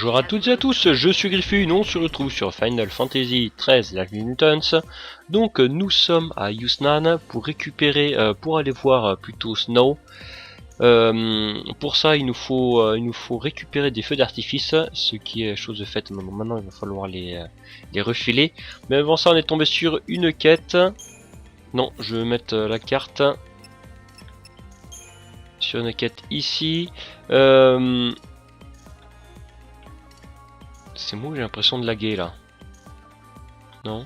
Bonjour à toutes et à tous, je suis Grifune, on se retrouve sur Final Fantasy XIII, la Mutants. Donc nous sommes à XIII pour récupérer, pour aller voir plutôt Snow. Pour ça il nous faut récupérer des feux d'artifice, ce qui est chose faite maintenant il va falloir les refiler. Mais avant ça on est tombé sur une quête. Non, je vais mettre la carte sur une quête ici. C'est moi, j'ai l'impression de laguer là. Non.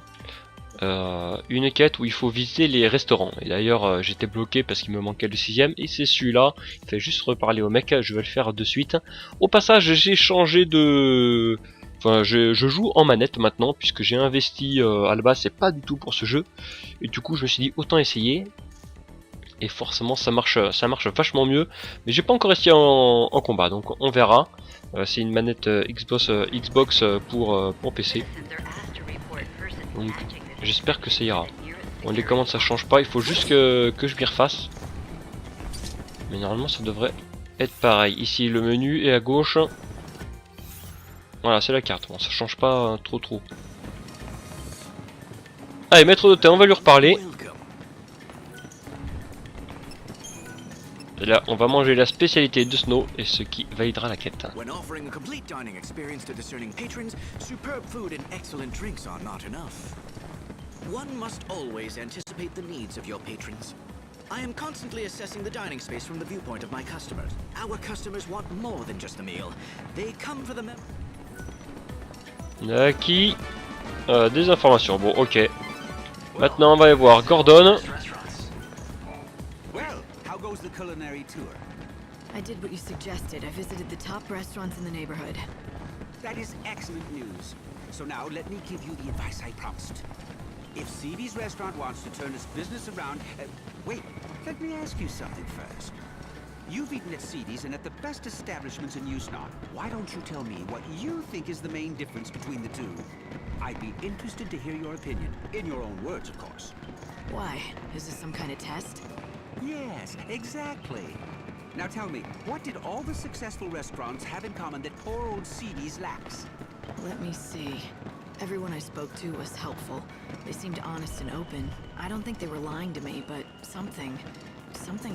Une quête où il faut visiter les restaurants. Et d'ailleurs, j'étais bloqué parce qu'il me manquait le 6ème. Et c'est celui-là. Il fait juste reparler au mec. Je vais le faire de suite. Au passage, j'ai changé de... Enfin, je joue en manette maintenant. Puisque j'ai investi à la base, c'est pas du tout pour ce jeu. Et du coup, je me suis dit, autant essayer. Et forcément, ça marche vachement mieux. Mais j'ai pas encore essayé en combat. Donc, on verra. C'est une manette Xbox pour PC. Donc j'espère que ça ira. Bon, les commandes ça change pas, il faut juste que je m'y refasse. Mais normalement ça devrait être pareil. Ici le menu est à gauche. Voilà, c'est la carte. Bon, ça change pas trop. Allez, maître d'hôtel, on va lui reparler. Et là, on va manger la spécialité de Snow et ce qui validera la quête. When offering a complete dining experience to discerning patrons, superb food and excellent drinks are not enough. One must always anticipate the needs of your patrons. I am constantly assessing the dining space from the viewpoint of my customers. Our customers want more than just a meal. They come for the On a acquis des informations. Bon, ok. Maintenant, on va aller voir Gordon. The culinary tour. I did what you suggested. I visited the top restaurants in the neighborhood. That is excellent news. So now let me give you the advice I promised. If XIII's restaurant wants to turn its business around... wait, let me ask you something first. You've eaten at XIII's and at the best establishments in XIII. Why don't you tell me what you think is the main difference between the two? I'd be interested to hear your opinion. In your own words, of course. Why? Is this some kind of test? Yes, exactly. Now tell me, what did all the successful restaurants have in common that poor old XIII's lacks? Let me see. Everyone I spoke to was helpful. They seemed honest and open. I don't think they were lying to me, but something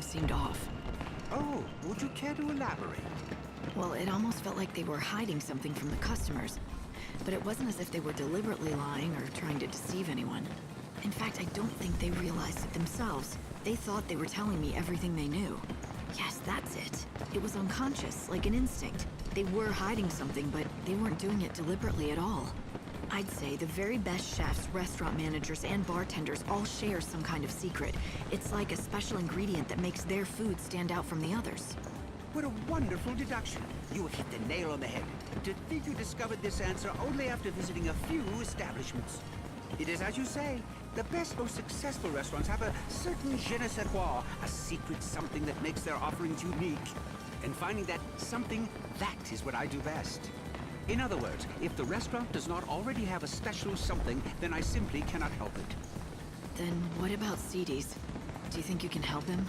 seemed off. Oh, would you care to elaborate? Well, it almost felt like they were hiding something from the customers. But it wasn't as if they were deliberately lying or trying to deceive anyone. In fact, I don't think they realized it themselves. They thought they were telling me everything they knew. Yes, that's it. It was unconscious, like an instinct. They were hiding something, but they weren't doing it deliberately at all. I'd say the very best chefs, restaurant managers, and bartenders all share some kind of secret. It's like a special ingredient that makes their food stand out from the others. What a wonderful deduction. You have hit the nail on the head. To think you discovered this answer only after visiting a few establishments. It is as you say. The best, most successful restaurants have a certain je ne sais quoi, a secret something that makes their offerings unique. And finding that something, that is what I do best. In other words, if the restaurant does not already have a special something, then I simply cannot help it. Then what about XIII's? Do you think you can help him?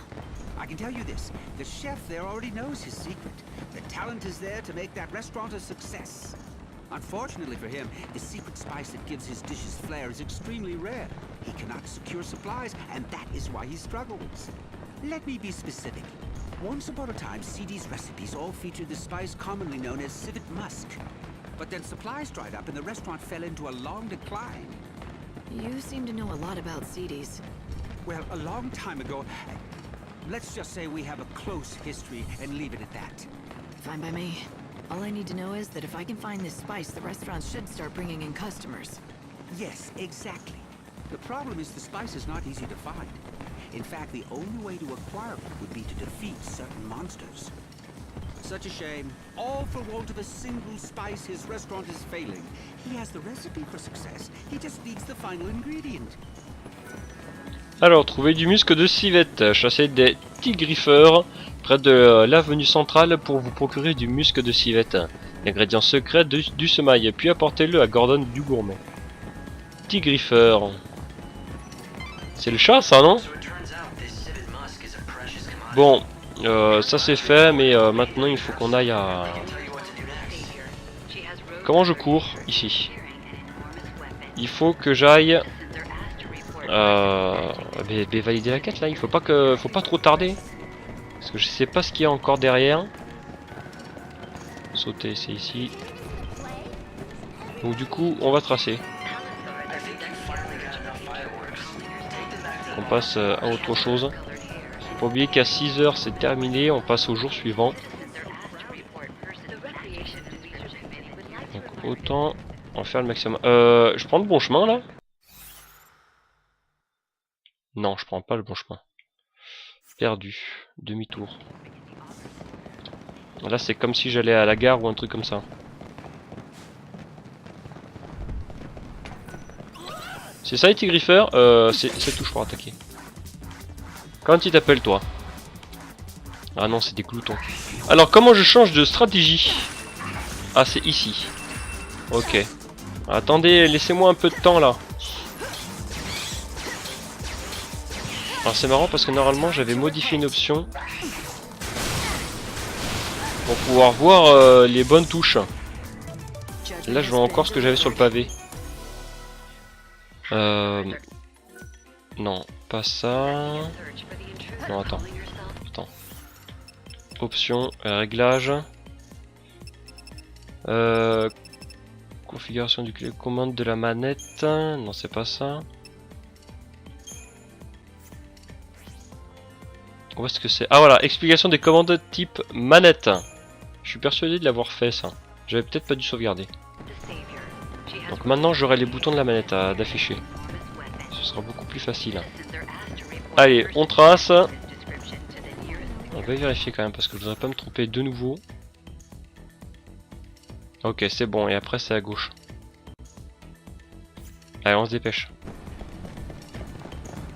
I can tell you this, the chef there already knows his secret. The talent is there to make that restaurant a success. Unfortunately for him, the secret spice that gives his dishes flair is extremely rare. He cannot secure supplies, and that is why he struggles. Let me be specific. Once upon a time, XIII's recipes all featured the spice commonly known as civet musk. But then supplies dried up and the restaurant fell into a long decline. You seem to know a lot about XIII's. Well, a long time ago, let's just say we have a close history and leave it at that. Fine by me. All I need to know is that if I can find this spice, the restaurants should start bringing in customers. Yes, exactly. The problem is the spice is not easy to find. In fact, the only way to acquire it would be to defeat certain monsters. Such a shame. All for want of a single spice, his restaurant is failing. He has the recipe for success. He just needs the final ingredient. Alors, trouver du muscle de civette, chasser des tigriffeurs près de l'avenue centrale pour vous procurer du muscle de civette, l'ingrédient secret du semail, puis apportez-le à Gordon du gourmet. Tigriffeur. C'est le chat ça, non? Bon, ça c'est fait, mais maintenant il faut qu'on aille à... comment je cours ici? Il faut que j'aille valider la quête là. Il faut pas trop tarder. Parce que je sais pas ce qu'il y a encore derrière. Sauter, c'est ici. Donc du coup, on va tracer. On passe à autre chose. Faut pas oublier qu'à 6 h c'est terminé. On passe au jour suivant. Donc autant en faire le maximum. Je prends le bon chemin là? Non, je prends pas le bon chemin. Perdu. Demi-tour. Là c'est comme si j'allais à la gare ou un truc comme ça. C'est ça les tigriffeurs? C'est tout pour attaquer. Comment tu t'appelles toi? Ah non, c'est des gloutons. Alors comment je change de stratégie? Ah c'est ici. Ok. Attendez, laissez-moi un peu de temps là. Alors c'est marrant parce que normalement j'avais modifié une option pour pouvoir voir les bonnes touches. Là je vois encore ce que j'avais sur le pavé. Non, pas ça. Non, attends. Options, réglages. Configuration du clé commande de la manette. Non, c'est pas ça. Où est-ce que c'est? Ah voilà, explication des commandes type manette. Je suis persuadé de l'avoir fait ça. J'avais peut-être pas dû sauvegarder. Donc maintenant j'aurai les boutons de la manette d'afficher. Ce sera beaucoup plus facile. Allez, on trace. On va vérifier quand même parce que je voudrais pas me tromper de nouveau. Ok, c'est bon. Et après c'est à gauche. Allez, on se dépêche.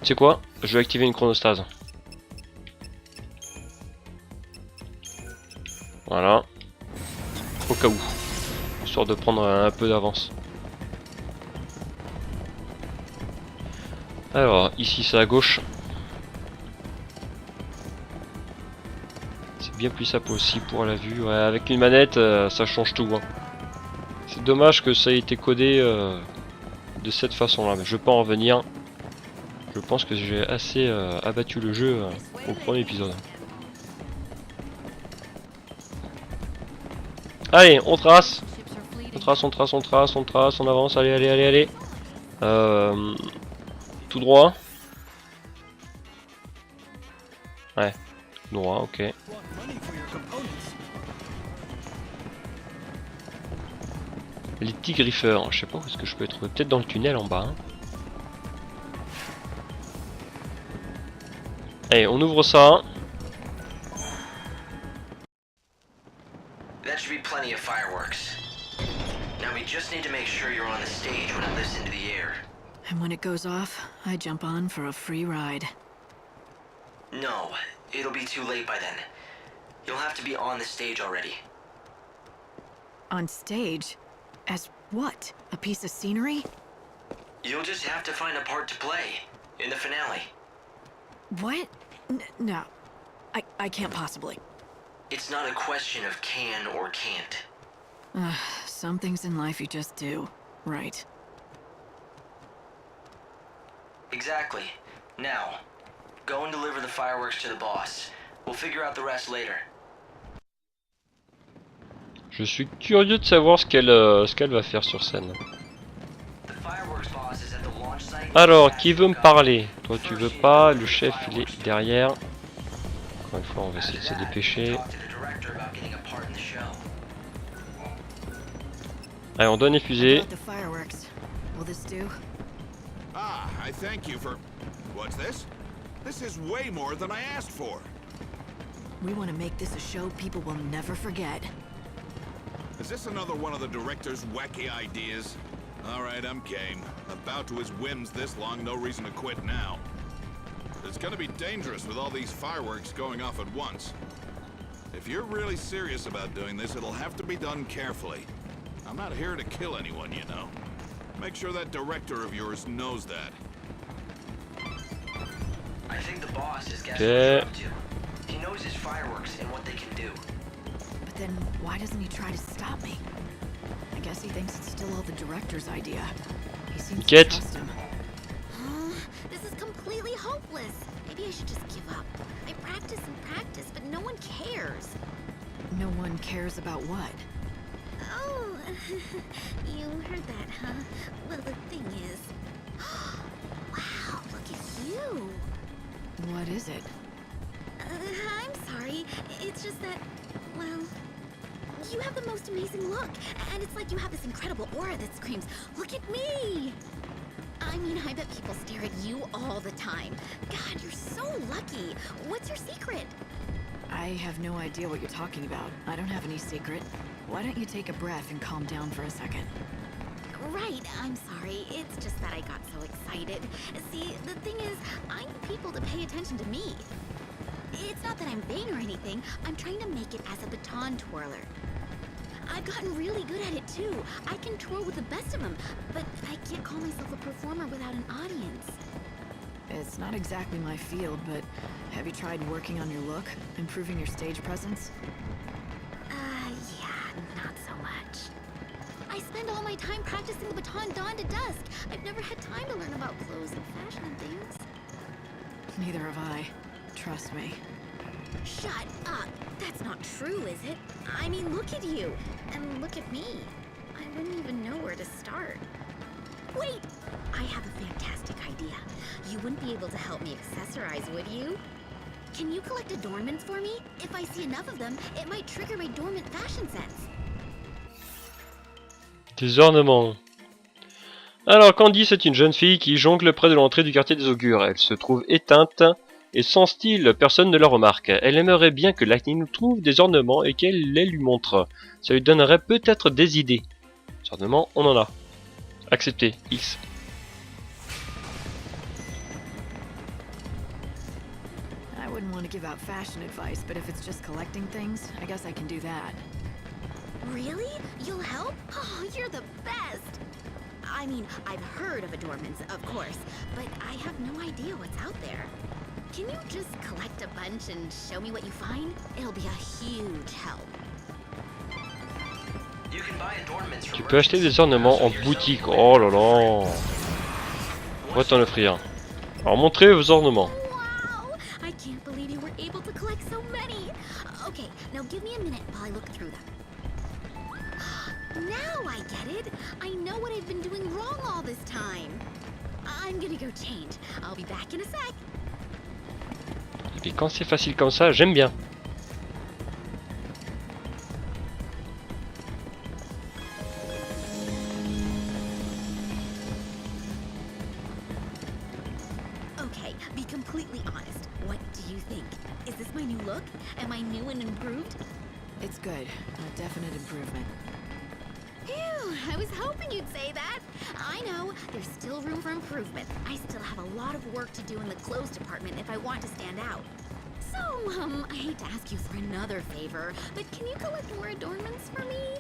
Tu sais quoi? Je vais activer une chronostase. Voilà. Au cas où. Histoire de prendre un peu d'avance. Alors, ici c'est à gauche. C'est bien plus simple aussi pour la vue. Ouais, avec une manette, ça change tout. Hein. C'est dommage que ça ait été codé de cette façon-là. Mais je vais pas en revenir. Je pense que j'ai assez abattu le jeu au premier épisode. Allez, on trace. On trace, on trace, on trace, on trace, on avance. Allez, allez, allez, allez. Tout droit. Ouais, tout droit, ok. Les petits griffeurs, je sais pas où est-ce que je peux être. Peut-être dans le tunnel en bas. Hein. Allez, on ouvre ça. That should be plenty of fireworks. Now we just need to make sure you're on the stage when it lifts into the air. And when it goes off, I jump on for a free ride. No, it'll be too late by then. You'll have to be on the stage already. On stage? As what? A piece of scenery? You'll just have to find a part to play in the finale. What? No. I can't possibly. It's not a question of can or can't. Some things in life you just do. Right. Exactly. Now, go and deliver the fireworks to the boss. We'll figure out the rest later. Je suis curieux de savoir ce qu'elle va faire sur scène. Alors, qui veut me parler? Toi tu veux pas, le chef il est derrière. Encore une fois on va essayer de se dépêcher. Allez, on donne les fusées. Ah, I thank you for... What's this? This is way more than I asked for. We want to make this a show people will never forget. Is this another one of the director's wacky ideas? Alright, I'm game. About to his whims this long, no reason to quit now. It's gonna be dangerous with all these fireworks going off at once. If you're really serious about doing this, it'll have to be done carefully. I'm not here to kill anyone, you know. Make sure that director of yours knows that. I think the boss is guessing what you're up to. He knows his fireworks and what they can do. But then why doesn't he try to stop me? I guess he thinks it's still all the director's idea. He seems to Quête. trust him. This is completely hopeless. Maybe I should just give up. I practice and practice, but no one cares. No one cares about what? Oh, you heard that, huh? Well, the thing is... Wow, look at you. What is it? I'm sorry. It's just that, well... You have the most amazing look, and it's like you have this incredible aura that screams, "Look at me!" I mean, I bet people stare at you all the time. God, you're so lucky. What's your secret? I have no idea what you're talking about. I don't have any secret. Why don't you take a breath and calm down for a second? Right, I'm sorry. It's just that I got so excited. See, the thing is, I need people to pay attention to me. It's not that I'm vain or anything. I'm trying to make it as a baton twirler. I've gotten really good at it too. I can twirl with the best of them, but I can't call myself a performer without an audience. It's not exactly my field, but have you tried working on your look? Improving your stage presence? Yeah, not so much. I spend all my time practicing the baton dawn to dusk. I've never had time to learn about clothes and fashion and things. Neither have I. Trust me. Shut up! That's not true, is it? I mean, look at you! And look at me. I wouldn't even know where to start. Wait! I have a fantastic idea. You wouldn't be able to help me accessorize, would you? Can you collect adornments for me? If I see enough of them, it might trigger my dormant fashion sense. Des ornements. Alors, Candy, c'est une jeune fille qui jongle près de l'entrée du quartier des augures. Elle se trouve éteinte et sans style, personne ne la remarque. Elle aimerait bien que Lightning nous trouve des ornements et qu'elle les lui montre. Ça lui donnerait peut-être des idées. Des ornements, on en a. Accepté. X. I wouldn't want to give out fashion advice, but if it's just collecting things, I guess I can do that. Really? You'll help? Oh, you're the best! I mean, I've heard of adornments, of course, but I have no idea what's out there. Can you just collect a bunch and show me what you find? It'll be a huge help. You can buy adornments from Tu peux acheter des ornements en boutique. Oh là là. On va t'en offrir. Alors montrez vos ornements. Wow! I can't believe you were able to collect so many. Okay, now give me a minute while I look through them. Now I get it. I know what I've been doing wrong all this time. I'm gonna go change. I'll be back in a sec. Et puis quand c'est facile comme ça, j'aime bien. Okay, be completely honest. What do you think? Is this my new look? Am I new and improved? It's good. A definite improvement. Phew, I was hoping you'd say that. I know, there's still room for improvement. I still have a lot of work to do in the clothes department if I want to stand out. So, I hate to ask you for another favor, but can you collect more adornments for me?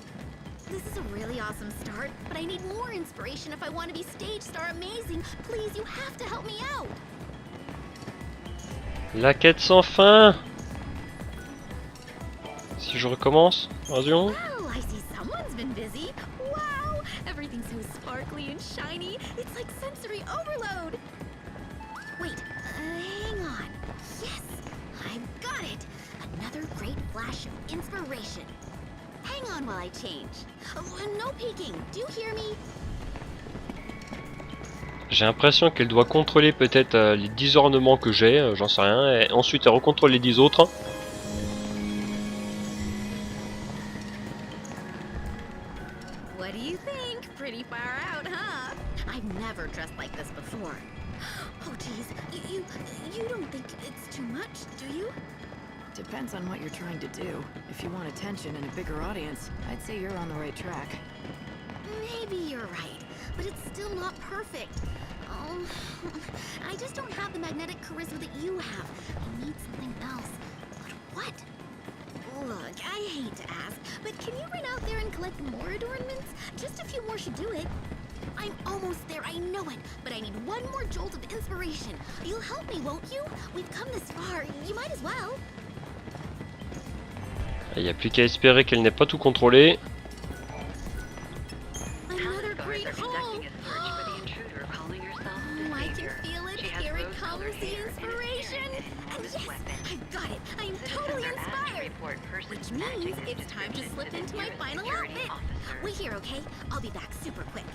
This is a really awesome start, but I need more inspiration if I want to be stage star amazing. Please, you have to help me out. La quête sans fin. Si je recommence, attention. Well, I see someone's been busy. Wow, everything's so sparkly and shiny. It's like sensory overload. Wait, hang on. Yes, I've got it. Another great flash of inspiration. Hang on while I change. Oh, no peeking. Do you hear me? J'ai l'impression qu'elle doit contrôler peut-être les 10 ornements que j'ai, j'en sais rien, et ensuite elle recontrôle les 10 autres. What do you think? Pretty far out, huh? I've never dressed like this before. Oh, geez. You don't think it's too much, do you? Depends on what you're trying to do. If you want attention and a bigger audience, I'd say you're on the right track. Maybe you're right, but it's still not perfect. Oh, I just don't have the magnetic charisma that you have. I need something else. But what? Look, I hate to ask, but can you run out there and collect more adornments? Just a few more should do it. I'm almost there, I know it, but I need one more jolt of inspiration. You'll help me, won't you? We've come this far, you might as well. Il n'y a plus qu'à espérer qu'elle n'ait pas tout contrôlé. Oh, I can feel it. Here it comes, the inspiration. And yes, I've got it. I am totally inspired. Which means it's time to slip into my final outfit. Wait here, okay? I'll be back super quick.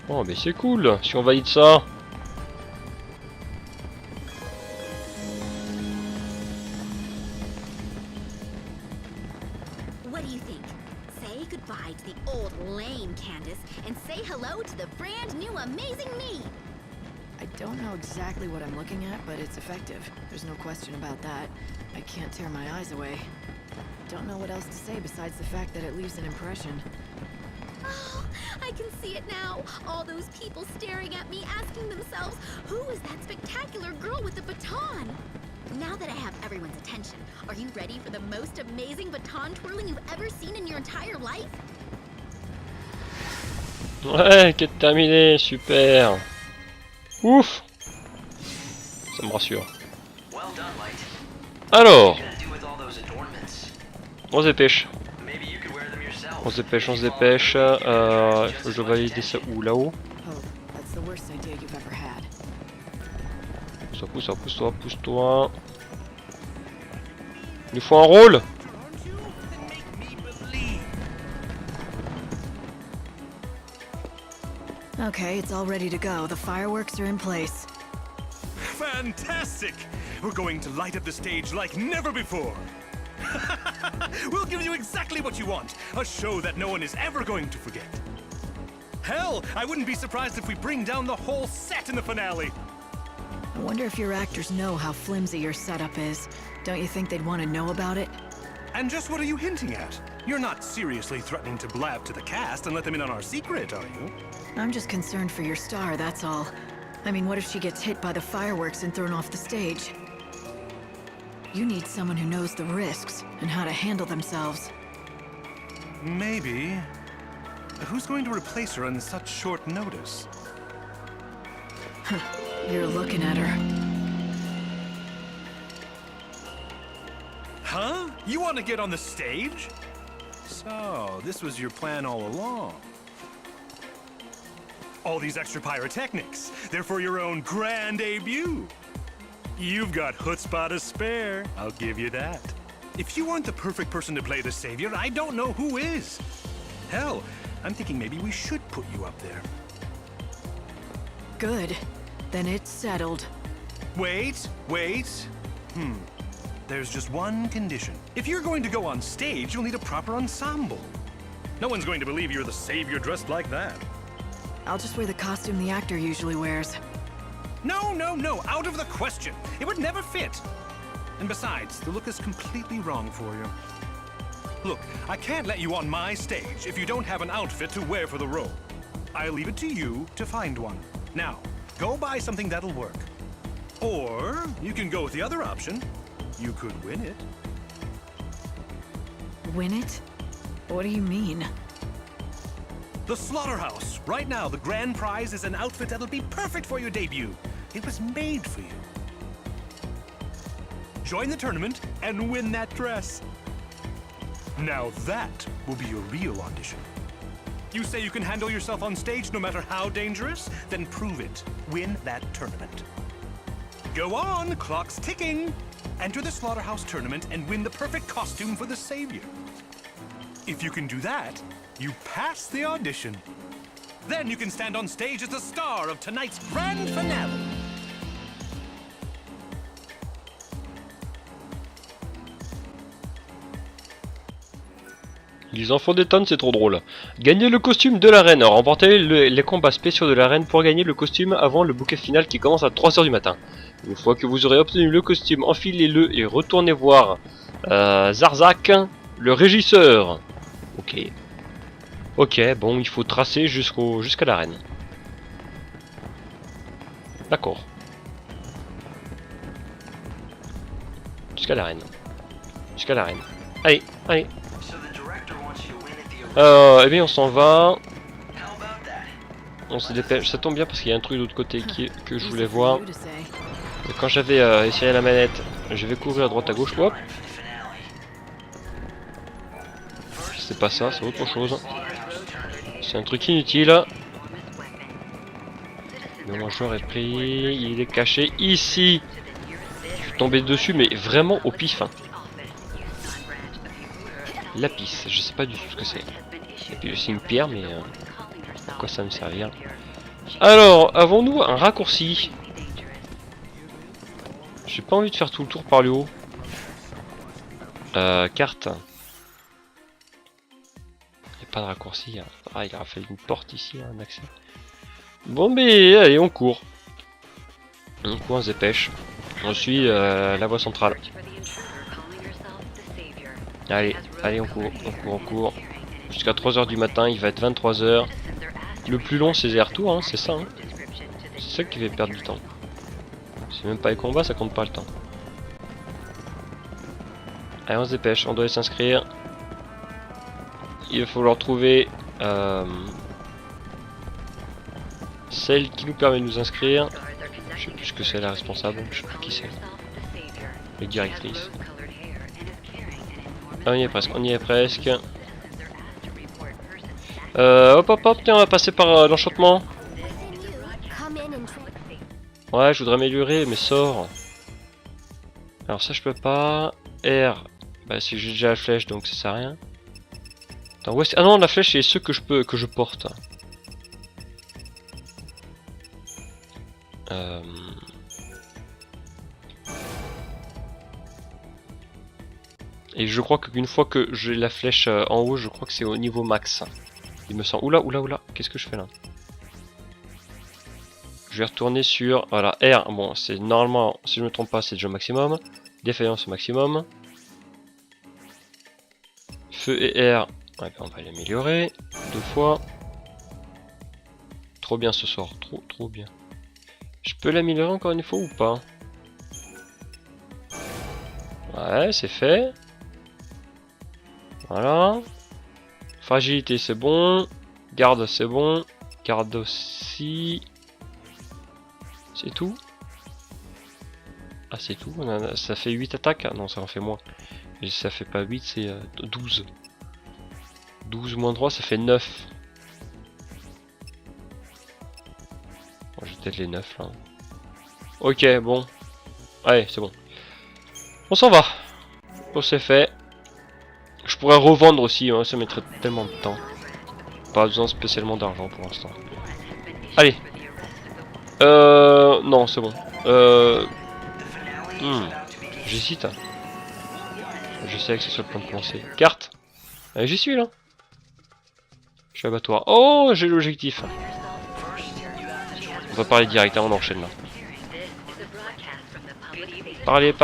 Oh mais c'est cool si on valide ça. What do you think? Say goodbye to the old lame Candace and say hello to the brand new amazing me. I don't know exactly what I'm looking at, but it's effective. There's no question about that. I can't tear my eyes away. Don't know what else to say besides the fact that it leaves an impression. Oh, I can see it now. All those people staring at me, asking themselves, who is that spectacular girl with the baton? Now that I have everyone's attention, are you ready for the most amazing baton twirling you've ever seen in your entire life? Ouais, quête terminée, super. Ouf. Ça me rassure. Well done, Light. Alors, What are you gonna do with all those adornments? on se dépêche. Maybe you could wear them yourself. On se dépêche, on se dépêche. Il faut que je valide ça où là-haut. Oh, that's the worst idea you've ever had. Pousse-toi, pousse-toi, pousse-toi. Il nous faut un rôle. Okay, it's all ready to go. The fireworks are in place. Fantastic! We're going to light up the stage like never before. We'll give you exactly what you want. A show that no one is ever going to forget. Hell, I wouldn't be surprised if we bring down the whole set in the finale. I wonder if your actors know how flimsy your setup is. Don't you think they'd want to know about it? And just what are you hinting at? You're not seriously threatening to blab to the cast and let them in on our secret, are you? I'm just concerned for your star, that's all. I mean, what if she gets hit by the fireworks and thrown off the stage? You need someone who knows the risks and how to handle themselves. Maybe. Who's going to replace her on such short notice? You're looking at her. Huh? You want to get on the stage? So, this was your plan all along. All these extra pyrotechnics, they're for your own grand debut. You've got chutzpah to spare, I'll give you that. If you aren't the perfect person to play the savior, I don't know who is. Hell, I'm thinking maybe we should put you up there. Good. Then it's settled. Wait. There's just one condition. If you're going to go on stage, you'll need a proper ensemble. No one's going to believe you're the savior dressed like that. I'll just wear the costume the actor usually wears. No, out of the question. It would never fit. And besides, the look is completely wrong for you. Look, I can't let you on my stage if you don't have an outfit to wear for the role. I'll leave it to you to find one. Now, go buy something that'll work. Or you can go with the other option. You could win it. Win it? What do you mean? The Slaughterhouse. Right now, the grand prize is an outfit that'll be perfect for your debut. It was made for you. Join the tournament and win that dress. Now that will be your real audition. You say you can handle yourself on stage no matter how dangerous? Then prove it. Win that tournament. Go on, clock's ticking. Enter the Slaughterhouse tournament and win the perfect costume for the savior. If you can do that, you pass the audition. Then you can stand on stage as the star of tonight's grand finale. Les enfants des tonnes, c'est trop drôle. Gagnez le costume de la reine. Remportez les combats spéciaux de la reine pour gagner le costume avant le bouquet final qui commence à 3 h du matin. Une fois que vous aurez obtenu le costume, enfilez-le et retournez voir Zarzak, le régisseur. Ok. Ok, bon, il faut tracer jusqu'à la reine. D'accord. Jusqu'à la reine. Jusqu'à la reine. Allez, allez. Eh bien on s'en va. On se dépêche, ça tombe bien parce qu'il y a un truc de l'autre côté que je voulais voir. Et quand j'avais essayé la manette, je vais courir à droite à gauche. Hop. C'est pas ça, c'est autre chose. C'est un truc inutile. Le mangeur est pris. Il est caché ici. Je suis tombé dessus, mais vraiment au pif. Hein. Lapis, je sais pas du tout ce que c'est. Et puis c'est une pierre, mais à quoi ça me servir? Alors, avons-nous un raccourci? J'ai pas envie de faire tout le tour par le haut. Carte. Il n'y a pas de raccourci. Hein. Ah, il a fallu une porte ici, un accès. Bon, mais allez, on court. On court, on se dépêche. On suit la voie centrale. Allez, allez, on court, on court, on court. Jusqu'à 3h du matin, il va être 23h. Le plus long, c'est les retours, hein, c'est ça. Hein. C'est ça qui fait perdre du temps. C'est même pas les combats, ça compte pas le temps. Allez, on se dépêche, on doit s'inscrire. Il va falloir trouver celle qui nous permet de nous inscrire. Je sais plus ce que c'est la responsable, je sais plus qui c'est. Les directrices. Ah, on y est presque, on y est presque. Hop hop hop, tiens, on va passer par l'enchantement. Ouais, je voudrais améliorer mes sorts. Alors ça je peux pas. R, bah c'est j'ai déjà la flèche donc ça sert à rien. Attends, ah non, la flèche c'est ceux que je porte. Et je crois qu'une fois que j'ai la flèche en haut, je crois que c'est au niveau max. Il me semble. Oula, oula, oula, qu'est-ce que je fais là? Je vais retourner sur. Voilà, R. Bon, c'est normalement, si je ne me trompe pas, c'est déjà maximum. Défaillance au maximum. Feu et R. Ouais, on va l'améliorer. 2 fois. Trop bien ce sort. Trop bien. Je peux l'améliorer encore une fois ou pas? Ouais, c'est fait. Voilà. Fragilité, c'est bon. Garde, c'est bon. Garde aussi. C'est tout? Ah, c'est tout? Ça fait 8 attaques? Ah, non, ça en fait moins. Et ça fait pas 8, c'est 12. 12 moins 3, ça fait 9. Bon, j'ai peut-être les 9 là. Ok, bon. Allez, c'est bon. On s'en va. Bon, c'est fait. Je pourrais revendre aussi, hein, ça mettrait tellement de temps. Pas besoin spécialement d'argent pour l'instant. Allez. Non, c'est bon. J'hésite. Je sais que c'est sur le point de penser. Carte. Allez, j'y suis là. Je suis abattoir. Oh, j'ai l'objectif. On va parler direct, hein, on enchaîne là. Parlez.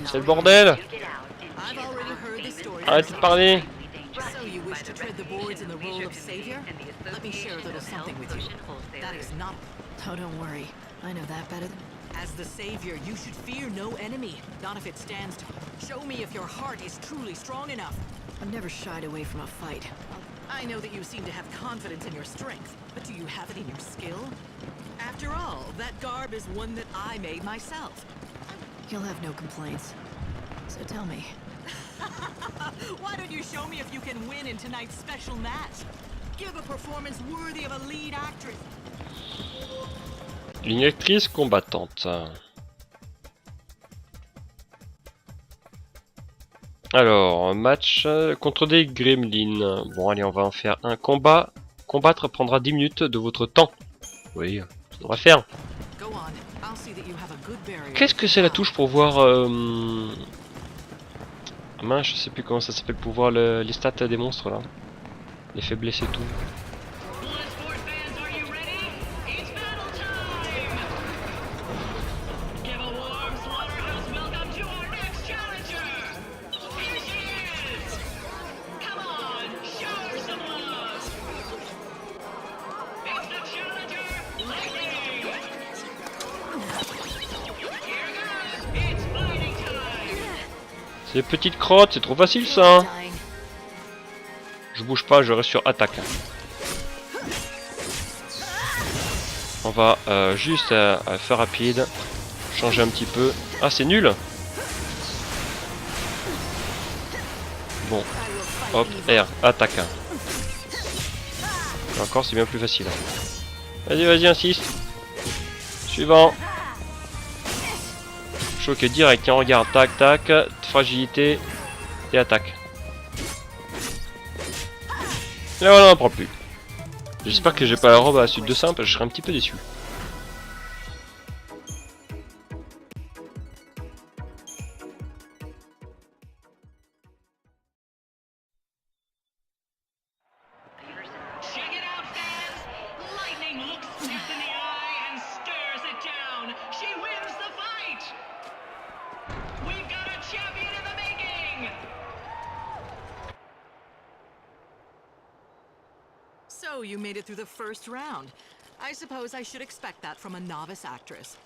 C'est le bordel. Arrêtez de parler. So you wish to tread the boards in the role of savior? Let me share a little something with you. That is not... Oh, don't worry. I know that better than... As the savior, you should fear no enemy, not if it stands to... Show me if your heart is truly strong enough. I've never shied away from a fight. I know that you seem to have confidence in your strength, but do you have it in your skill? After all, that garb is one that I made myself. You'll have no complaints. So tell me. Why don't you show me if you can win in tonight's special match? Give a performance worthy of a lead actress. Une actrice combattante. Alors, un match contre des gremlins. Bon, allez, on va en faire un combat. Combattre prendra 10 minutes de votre temps. Oui, on va faire. Qu'est-ce que c'est la touche pour voir... Mince, je sais plus comment ça s'appelle pour voir les stats des monstres là. Les faiblesses et tout. Ces petites crottes, c'est trop facile ça. Hein. Je bouge pas, je reste sur attaque. On va juste faire rapide. Changer un petit peu. Ah, c'est nul. bon. Hop, R, attaque. Et encore, c'est bien plus facile. Vas-y, vas-y, insiste. Suivant. Choqué direct, hein, regarde, tac, tac, fragilité et attaque. Et voilà, on n'en prend plus. J'espère que j'ai pas la robe à la suite de ça, parce que je serais un petit peu déçu. Check it out, fans! Lightning looks death in the eye and stares it down. She wins the fight! We've got a champion in the making! So you made it through the first round. I suppose I should expect that from a novice actress.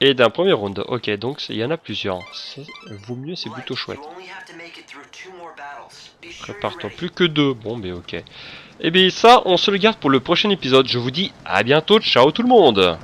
Et d'un premier round. Ok, donc il y en a plusieurs. Vaut mieux, c'est plutôt chouette. You only have to make it through 2 more battles. Be sure you're Prépare-toi, ready. plus que 2. Bon, ben ok. Et bien ça, on se le garde pour le prochain épisode. Je vous dis à bientôt. Ciao tout le monde!